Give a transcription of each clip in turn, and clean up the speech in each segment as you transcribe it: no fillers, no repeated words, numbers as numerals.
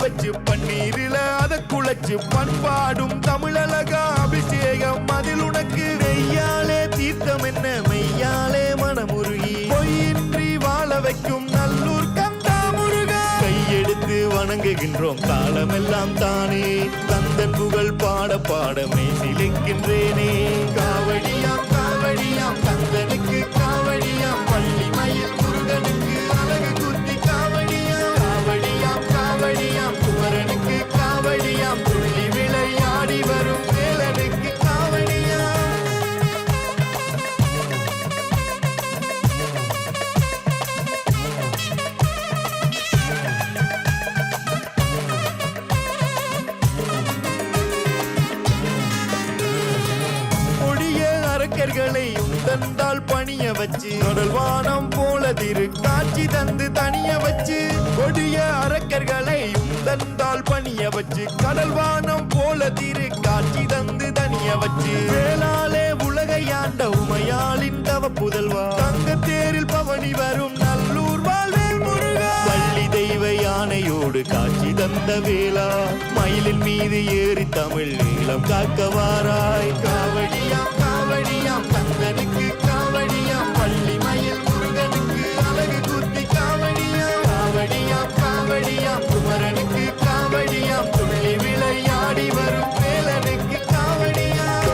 வச்சு பன்னீரில அத குழைச்சு பண்பாடும் தமிழழகா அபிஷேகம் அதில் உனக்கு நெய்யாலே தீர்த்தம் என்ன மெய்யாலே மனமுருகி பொய்யின்றி வாழ வைக்கும் நல்லூர் கந்தா முருகா கையெடுத்து வணங்குகின்றோம் காலமெல்லாம் தானே தந்தன் புகழ் பாட பாட மெய்சிலிக்கின்றேனே காவடியாம் காவடியாம் கந்தனுக்கு காவடியாம் பள்ளி மயில் முருகனுக்கு அழகு குத்தி காவடியாம் காவடியாம் காவடியாம் குமரனுக்கு காவடியாம் துள்ளி விளையாடி வரும் வேலனுக்கு காவடியாம். கொடிய அரக்கர்களை உந்தந்தால் பணிய வச்சு கடல்வானம் போல திரு காட்சி தந்து தனிய வச்சு கொடிய அரக்கர்களை உந்தந்தால் பணிய வச்சு கடல்வானம் போல திரு காட்சி தந்து தனிய வச்சு வேளாலே உலகையாண்ட உமையாளின் தவ புதல்வா தங்க தேரில் பவனி வரும் நல்லூர் வாழ்வேல் முருகா பள்ளி தெய்வ யானையோடு காட்சி தந்த வேளா மயிலின் மீது ஏறி தமிழ் நீளம் காக்க வாராய் காவடியாம் காவடியாம் கந்தனுக்கு காவடியாம் பள்ளி மயில் முருகனுக்கு அழகு குத்தி காவடியாம் காவடியாம் காவடியாம் குமரனுக்கு காவடியாம் துள்ளி விளையாடி வரும் வேலனுக்கு காவடியாம்.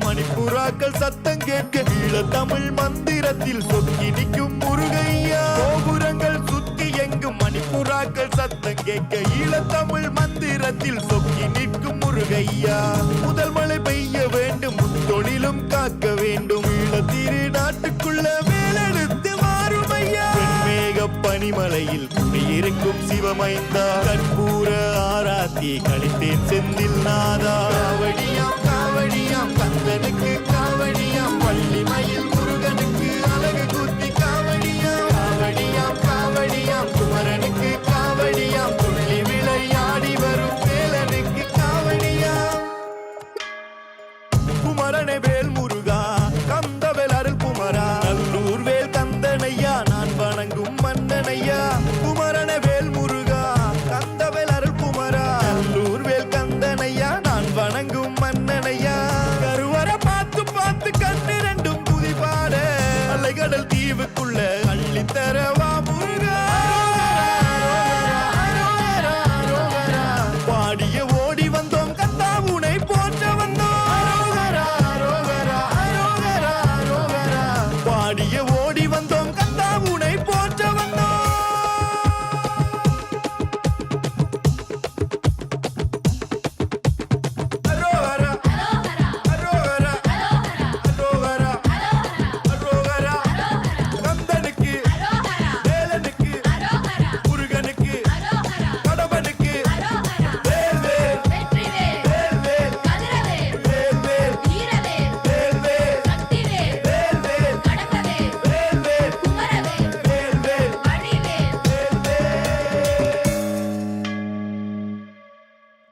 மணிப்புறாக்கள் சத்தம் கேட்க ஈழ தமிழ் மந்திரத்தில் சொக்கி நிற்கும் முருகையா கோபுரங்கள் சுத்தி எங்கும் மணிப்புறாக்கள் சத்தம் கேட்க ஈழ தமிழ் மந்திரத்தில் சொக்கி நிற்கும் முருகையா முதல் மழை பெய்ய வேண்டும் முத்தொழிலும் காக்க வேண்டும் ஈழ திரு நாட்டுக்குள்ள வேலெடுத்து மாறும் ஐயா மேக பனிமலையில் குடியிருக்கும் சிவமைந்தா கற்பூர ஆராத்தி கழித்தேன் செந்தில் நாதா காவடியாம் காவடியாம் கந்தனுக்கு காவடி